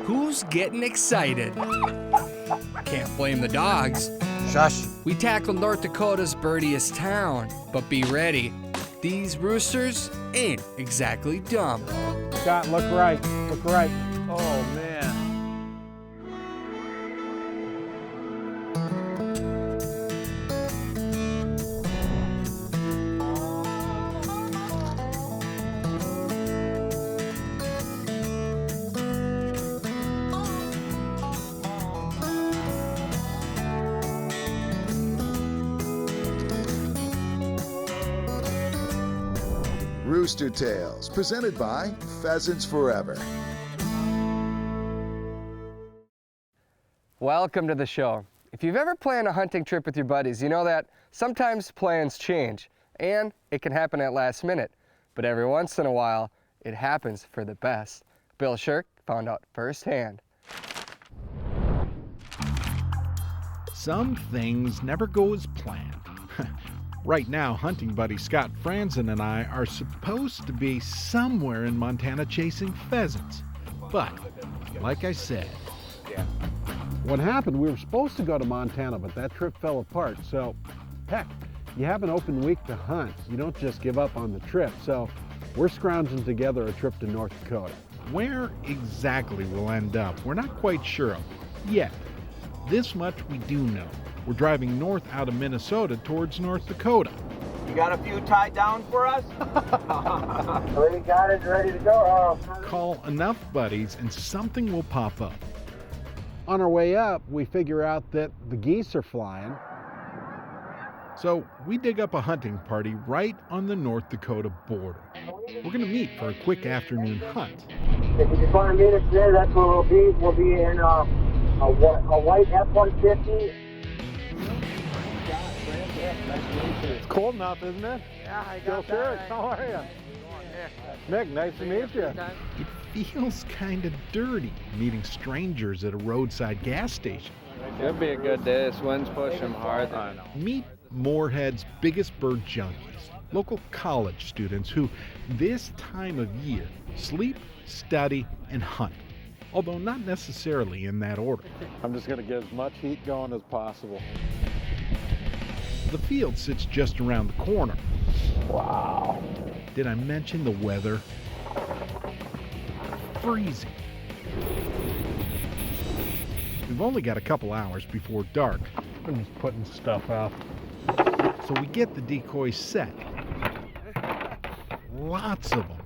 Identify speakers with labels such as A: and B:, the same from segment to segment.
A: Who's getting excited? Can't blame the dogs.
B: Shush.
A: We tackled North Dakota's birdiest town, but be ready. These roosters ain't exactly dumb.
C: Scott, look right. Look right.
D: Oh, man.
E: Rooster Tales, presented by Pheasants Forever.
F: Welcome to the show. If you've ever planned a hunting trip with your buddies, you know that sometimes plans change, and it can happen at last minute. But every once in a while, it happens for the best. Bill Shirk found out firsthand.
C: Some things never go as planned. Right now, hunting buddy Scott Franzen and I are supposed to be somewhere in Montana chasing pheasants. But, like I said,
G: What happened, we were supposed to go to Montana, but that trip fell apart. So, heck, you have an open week to hunt. You don't just give up on the trip. So, we're scrounging together a trip to North Dakota.
C: where exactly we'll end up, we're not quite sure of yet. This much we do know. We're driving north out of Minnesota towards North Dakota.
D: You got a few tied down for us?
H: We got it ready to go.
C: Call enough buddies and something will pop up.
G: On our way up, we figure out that the geese are flying.
C: So we dig up a hunting party right on the North Dakota border. We're going to meet for a quick afternoon hunt.
H: If you just want to meet us there, that's where we'll be. We'll be in a white F-150.
G: It's cold enough, isn't it?
H: Yeah, I
G: Bill Shirk, how are you? Nick, nice to meet you.
C: It feels kind of dirty meeting strangers at a roadside gas station.
D: Should be a good day. This wind's pushing hard.
C: Meet Moorhead's biggest bird junkies, local college students who, this time of year, sleep, study, and hunt. Although not necessarily in that order.
G: I'm just going to get as much heat going as possible.
C: The field sits just around the corner.
G: Wow.
C: Did I mention the weather? Freezing. We've only got a couple hours before dark,
G: I'm just putting stuff out.
C: so we get the decoys set. Lots of them.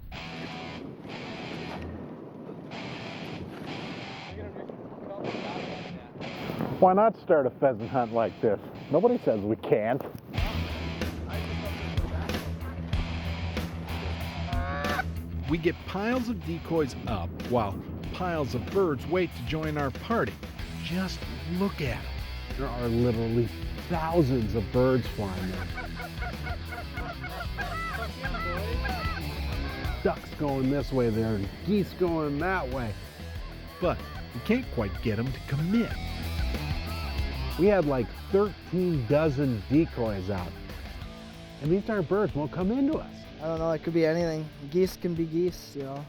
G: Why not start a pheasant hunt like this? Nobody says we can't.
C: We get piles of decoys up while piles of birds wait to join our party. Just look at it.
G: There are literally thousands of birds flying there. Ducks going this way there and geese going that way.
C: But we can't quite get them to commit.
G: We had like 13 dozen decoys out. And these darn birds won't come into us.
I: I don't know, it could be anything. Geese can be geese, you know.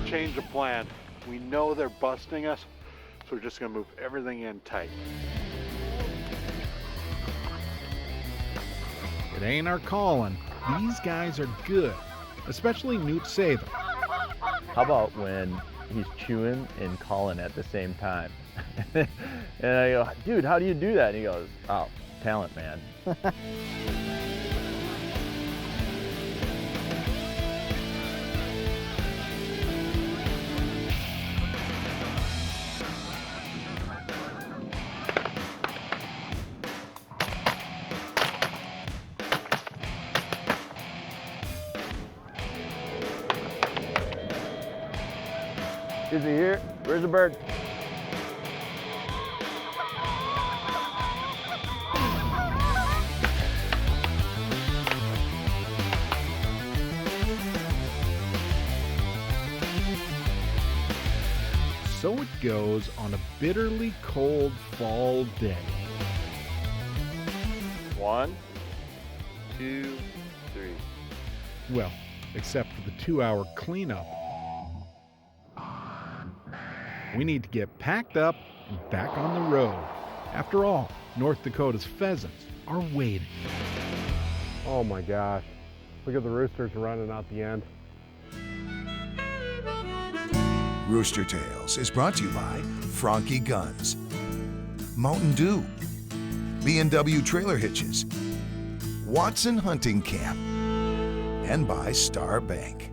G: Change of plan. We know they're busting us, so we're just gonna move everything in tight.
C: It ain't our calling. These guys are good, especially Newt Sather.
J: How about when he's chewing and calling at the same time? And I go, dude, how do you do that? And he goes, oh, talent, man. Is he here? Where's the bird?
C: So it goes on a bitterly cold fall day.
J: 1, 2, 3.
C: Well, except for the 2-hour cleanup. We need to get packed up and back on the road. After all, North Dakota's pheasants are waiting.
G: Oh my gosh. Look at the roosters running out the end.
E: Rooster Tales is brought to you by Franke Guns, Mountain Dew, B&W Trailer Hitches, Watson Hunting Camp, and by Star Bank.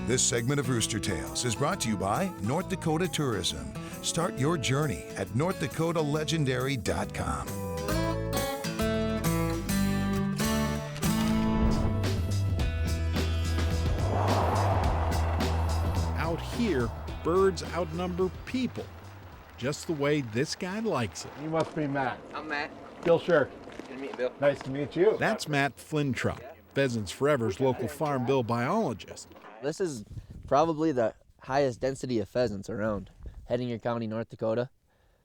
E: This segment of Rooster Tales is brought to you by North Dakota Tourism. Start your journey at NorthDakotaLegendary.com.
C: Out here, birds outnumber people, just the way this guy likes it.
G: You must be Matt.
B: I'm Matt.
G: Bill Shirk.
B: Good to meet you, Bill.
G: Nice to meet you.
C: That's Matt Flintrop, Pheasants Forever's local farm bill biologist.
B: This is probably the highest density of pheasants around. Hettinger County, North Dakota,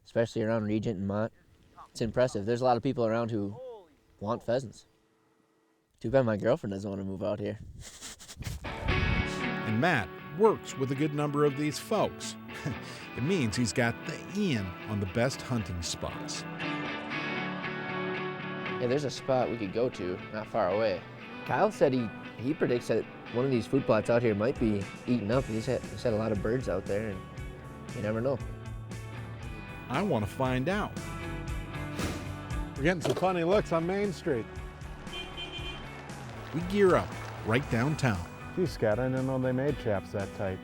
B: especially around Regent and Mott. It's impressive. There's a lot of people around who want pheasants. Too bad my girlfriend doesn't want to move out here.
C: And Matt works with a good number of these folks. It means he's got the in on the best hunting spots.
B: Yeah, there's a spot we could go to not far away. Kyle said he predicts that one of these food plots out here might be eaten up. He's had a lot of birds out there, and you never know.
C: I want to find out.
G: We're getting some funny looks on Main Street.
C: We gear up right downtown.
G: Gee, Scott, I didn't know they made chaps that tight.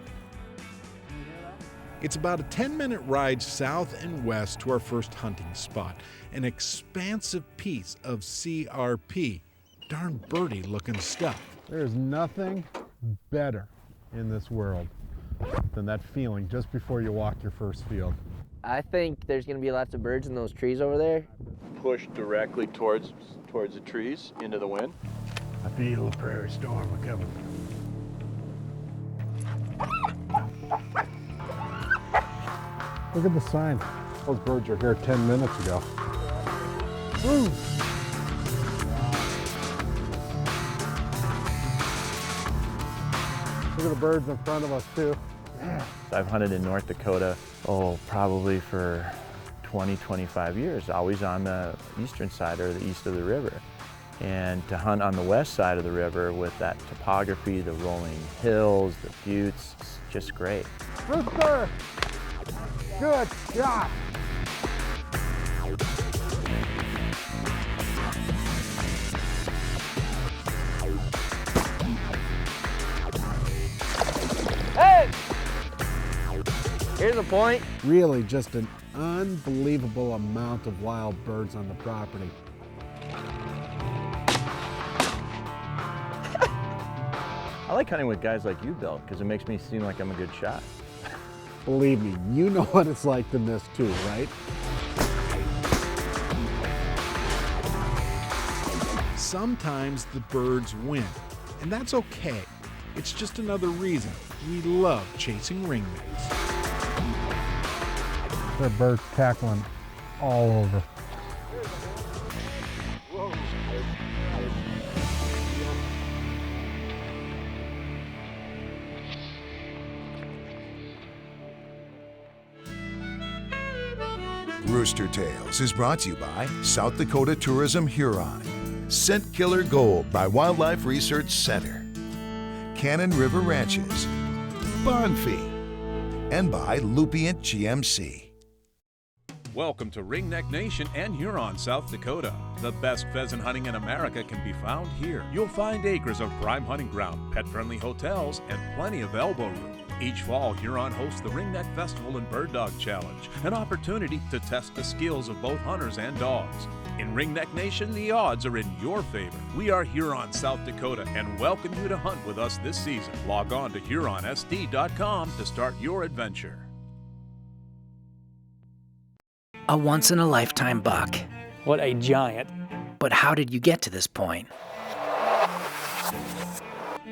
C: It's about a 10-minute ride south and west to our first hunting spot, an expansive piece of CRP. Darn birdie looking stuff.
G: There's nothing better in this world than that feeling just before you walk your first field.
B: I think there's going to be lots of birds in those trees over there.
J: Push directly towards the trees into the wind.
G: I feel the prairie storm coming. Look at the sign. Those birds are here 10 minutes ago. Woo! Look at the birds in front of us too. Yeah.
J: I've hunted in North Dakota, probably for 20, 25 years, always on the eastern side or the east of the river. And to hunt on the west side of the river with that topography, the rolling hills, the buttes, it's just great.
G: Rooster! Good shot!
B: Hey! Here's a point.
G: Really just an unbelievable amount of wild birds on the property.
J: I like hunting with guys like you, Bill, because it makes me seem like I'm a good shot.
G: Believe me, you know what it's like to miss too, right?
C: Sometimes the birds win, and that's okay. It's just another reason we love chasing ringmates.
G: There are birds cackling all over.
E: Rooster Tales is brought to you by South Dakota Tourism Huron, Scent Killer Gold by Wildlife Research Center, Cannon River Ranches, Bonfee, and by Lupient GMC.
K: Welcome to Ringneck Nation and Huron, South Dakota. The best pheasant hunting in America can be found here. You'll find acres of prime hunting ground, pet-friendly hotels, and plenty of elbow room. Each fall, Huron hosts the Ringneck Festival and Bird Dog Challenge, an opportunity to test the skills of both hunters and dogs. In Ringneck Nation, the odds are in your favor. We are Huron, South Dakota, and welcome you to hunt with us this season. Log on to HuronSD.com to start your adventure.
L: A once-in-a-lifetime buck.
M: What a giant.
L: But how did you get to this point?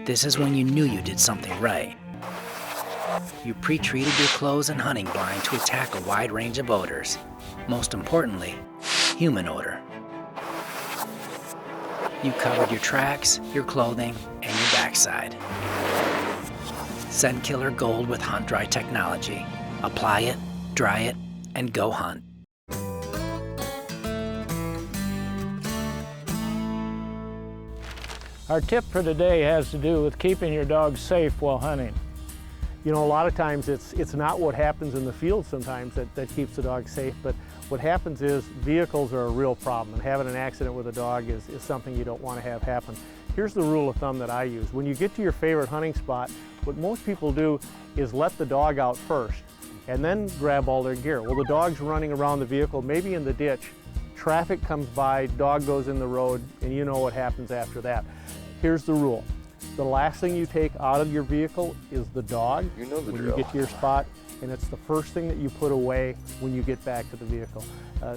L: This is when you knew you did something right. You pre-treated your clothes and hunting blind to attack a wide range of odors. Most importantly, human odor. You covered your tracks, your clothing, and your backside. Scent Killer Gold with Hunt Dry technology. Apply it, dry it, and go hunt.
M: Our tip for today has to do with keeping your dog safe while hunting.
G: You know, a lot of times it's not what happens in the field sometimes that keeps the dog safe, but what happens is vehicles are a real problem, and having an accident with a dog is something you don't want to have happen. Here's the rule of thumb that I use. When you get to your favorite hunting spot, what most people do is let the dog out first and then grab all their gear. Well, the dog's running around the vehicle, maybe in the ditch, traffic comes by, dog goes in the road, and you know what happens after that. Here's the rule. The last thing you take out of your vehicle is the dog when you get to your spot, and it's the first thing that you put away when you get back to the vehicle.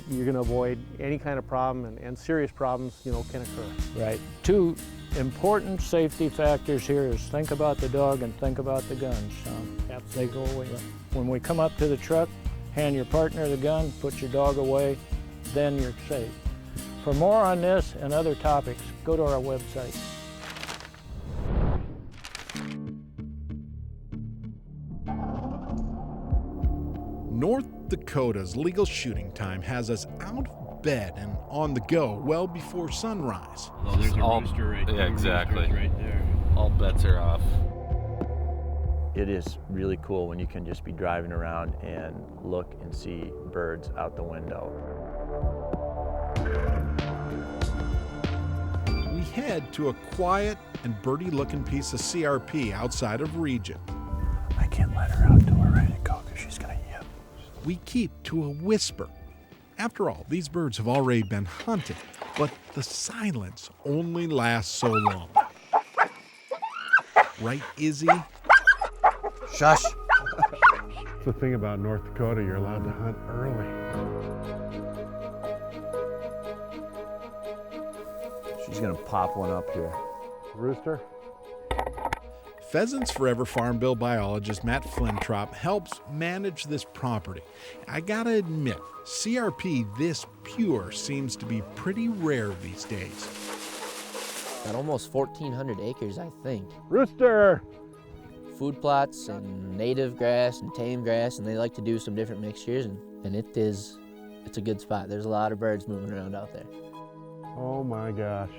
G: You're going to avoid any kind of problem, and serious problems, you know, can occur.
M: Right. Two important safety factors here is think about the dog and think about the guns. They go away. When we come up to the truck, hand your partner the gun, put your dog away, then you're safe. For more on this and other topics, go to our website.
C: North Dakota's legal shooting time has us out of bed and on the go well before sunrise.
N: Oh, there's a rooster right there. Yeah, exactly. Right there. All bets are off.
J: It is really cool when you can just be driving around and look and see birds out the window.
C: We head to a quiet and birdie-looking piece of CRP outside of Regent.
J: I can't let her out till we're ready to go because she's gonna yip.
C: We keep to a whisper. After all, these birds have already been hunted, but the silence only lasts so long. Right, Izzy?
B: Shush.
G: That's the thing about North Dakota, you're allowed to hunt early.
J: She's gonna pop one up here.
G: Rooster?
C: Pheasants Forever Farm Bill biologist Matt Flintrop helps manage this property. I gotta admit, CRP this pure seems to be pretty rare these days.
B: Got almost 1,400 acres, I think.
G: Rooster!
B: Food plots and native grass and tame grass, and they like to do some different mixtures, and it's a good spot. There's a lot of birds moving around out there.
G: Oh my gosh.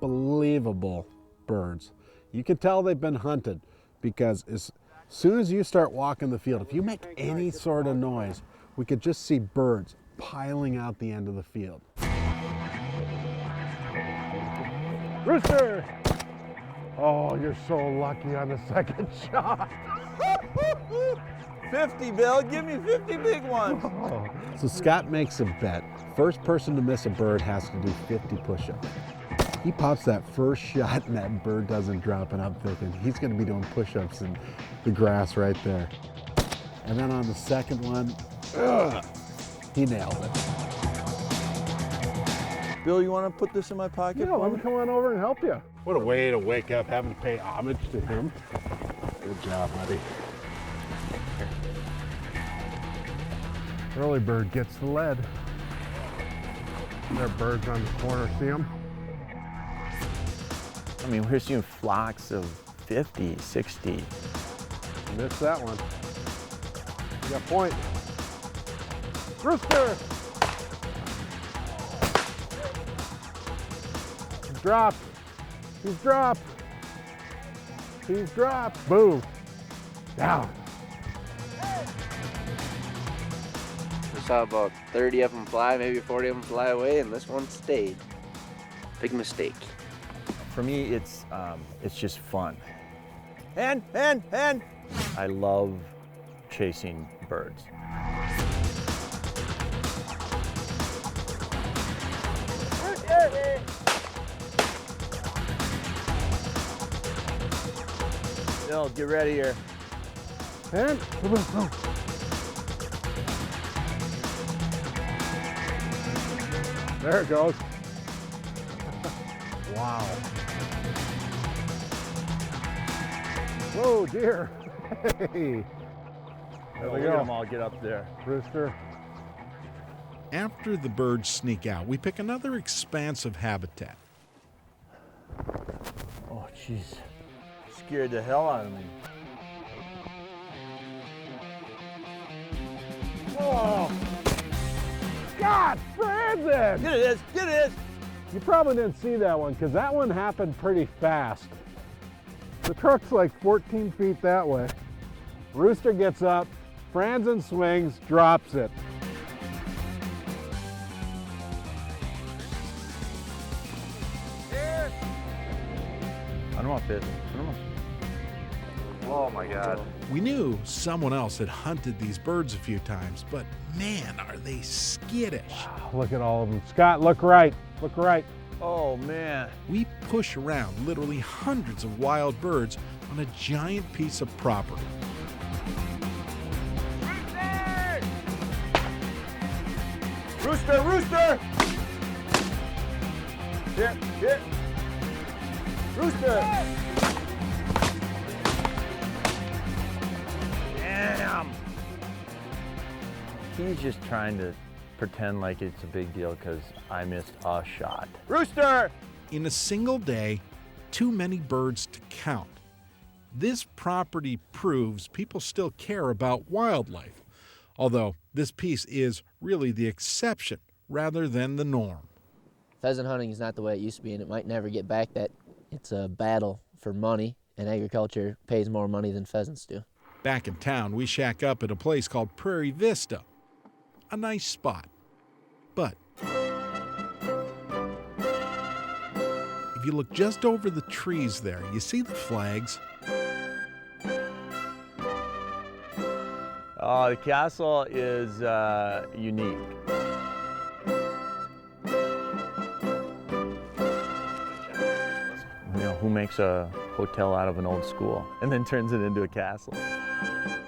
G: Unbelievable birds. You can tell they've been hunted because as soon as you start walking the field, if you make any sort of noise, we could just see birds piling out the end of the field. Rooster! Oh, you're so lucky on the second shot.
D: 50, Bill. Give me 50 big ones.
G: So Scott makes a bet. First person to miss a bird has to do 50 push-ups. He pops that first shot and that bird doesn't drop, and I'm thinking he's going to be doing push-ups in the grass right there. And then on the second one, he nailed it.
D: Bill, you want to put this in my pocket?
G: Yeah, let me come on over and help you. What a way to wake up, having to pay homage to him. Good job, buddy. Early bird gets the lead. There are birds on the corner, see them?
J: I mean, we're seeing flocks of 50, 60.
G: Missed that one. You got point. Rooster! He's dropped. He's dropped. He's dropped. Boom. Down.
B: We saw about 30 of them fly, maybe 40 of them fly away, and this one stayed. Big mistake.
J: For me, it's just fun.
D: Hand.
J: I love chasing birds.
D: Bill, get ready here.
G: And there it goes. Wow. Whoa, deer. Hey. There we go.
J: Look at them all get up there.
G: Rooster.
C: After the birds sneak out, we pick another expansive habitat.
J: Oh, jeez.
D: Scared the hell out of me.
G: Oh! God, Francis!
D: Get it is, get it is!
G: You probably didn't see that one because that one happened pretty fast. The truck's like 14 feet that way. Rooster gets up, Franzen swings, drops it.
J: I don't want this. Oh my God.
C: We knew someone else had hunted these birds a few times, but man, are they skittish.
G: Look at all of them. Scott, look right. Look right.
D: Oh man.
C: We push around literally hundreds of wild birds on a giant piece of property.
D: Rooster, rooster! Here, here. Rooster! Damn!
J: He's just trying to pretend like it's a big deal because I missed a shot.
D: Rooster!
C: In a single day, too many birds to count. This property proves people still care about wildlife, although this piece is really the exception rather than the norm.
B: Pheasant hunting is not the way it used to be, and it might never get back that. It's a battle for money, and agriculture pays more money than pheasants do.
C: Back in town, we shack up at a place called Prairie Vista. A nice spot. But if you look just over the trees there, you see the flags.
J: Oh, the castle is unique. You know, who makes a hotel out of an old school and then turns it into a castle?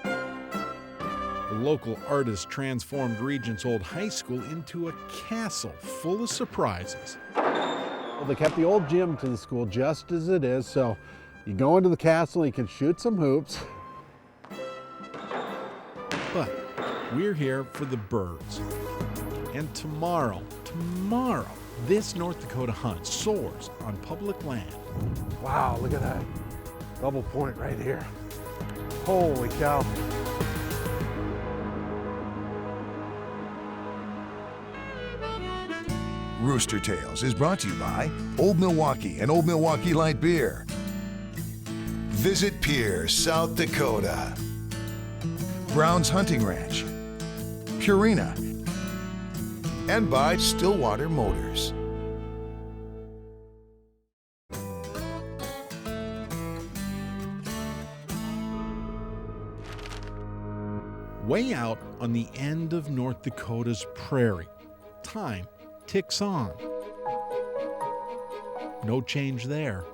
C: The local artist transformed Regent's old high school into a castle full of surprises.
G: Well, they kept the old gym to the school just as it is, so you go into the castle, you can shoot some hoops.
C: But we're here for the birds. And tomorrow, this North Dakota hunt soars on public land.
G: Wow, look at that. Double point right here. Holy cow.
E: Rooster Tales is brought to you by Old Milwaukee and Old Milwaukee Light Beer. Visit Pierre, South Dakota. Brown's Hunting Ranch, Purina, and by Stillwater Motors.
C: Way out on the end of North Dakota's prairie, time ticks on. No change there.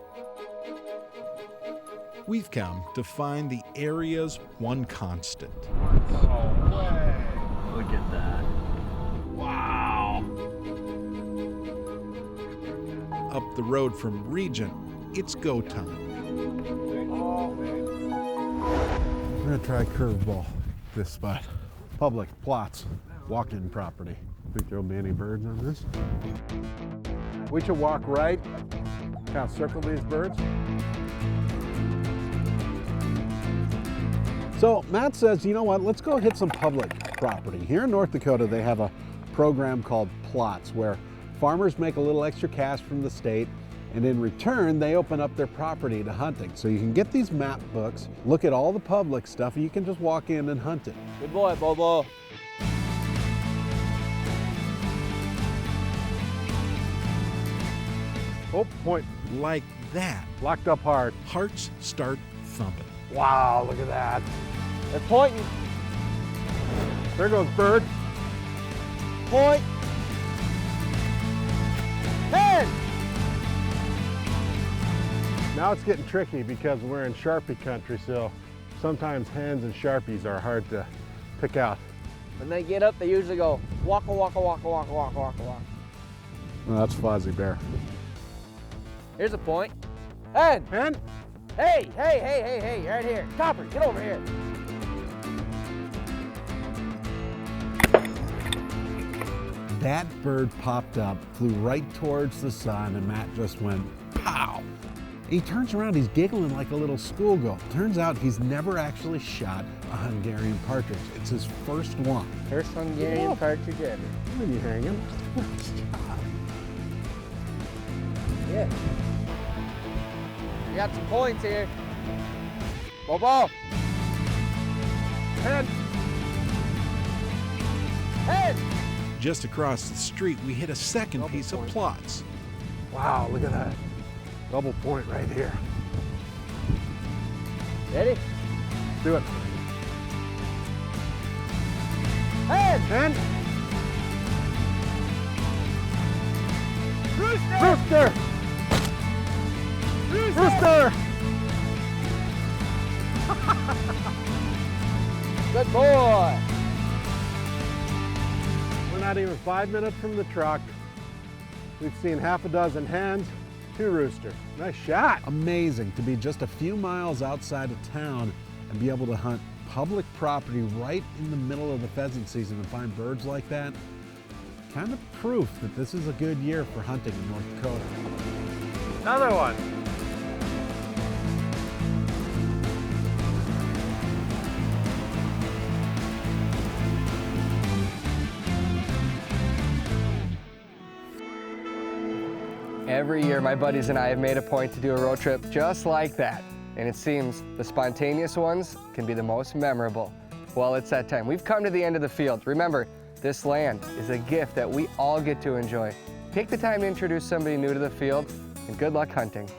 C: We've come to find the area's one constant.
J: No way! Look at that. Wow!
C: Up the road from Regent, it's go time.
G: I'm gonna try curveball this spot. Public plots, walk-in property. Think there'll be any birds on this? We should walk right, kind of circle these birds. So Matt says, you know what, let's go hit some public property. Here in North Dakota, they have a program called plots where farmers make a little extra cash from the state, and in return, they open up their property to hunting. So you can get these map books, look at all the public stuff, and you can just walk in and hunt it.
B: Good boy, Bobo.
G: Oh, point.
C: Like that.
G: Locked up hard.
C: Hearts start thumping.
G: Wow, look at that.
B: They're pointing.
G: There goes bird.
B: Point. Head.
G: Now it's getting tricky because we're in Sharpie country, so sometimes hens and Sharpies are hard to pick out.
B: When they get up, they usually go waka, waka, waka, waka, waka, waka, waka.
G: No, that's Fozzie Bear.
B: Here's a point. Hen.
G: Hen?
B: Hey, hey, hey, hey, hey, right here. Copper, get over here.
G: That bird popped up, flew right towards the sun, and Matt just went pow. He turns around, he's giggling like a little schoolgirl. Turns out he's never actually shot a Hungarian partridge. It's his first one.
F: First Hungarian partridge ever.
G: When you hang him.
F: Yeah. We got some points here. Bobo. Head. Head.
C: Just across the street, we hit a second piece of plots.
G: Wow, look at that. Double point right here.
F: Ready?
G: Do it.
F: Head.
G: And
F: Rooster.
G: Rooster! Rooster!
F: Good boy.
G: We're not even 5 minutes from the truck. We've seen half a dozen hens, 2 roosters. Nice shot. Amazing to be just a few miles outside of town and be able to hunt public property right in the middle of the pheasant season and find birds like that. Kind of proof that this is a good year for hunting in North Dakota.
D: Another one.
F: Every year, my buddies and I have made a point to do a road trip just like that. And it seems the spontaneous ones can be the most memorable. Well, it's that time. We've come to the end of the field. Remember, this land is a gift that we all get to enjoy. Take the time to introduce somebody new to the field, and good luck hunting.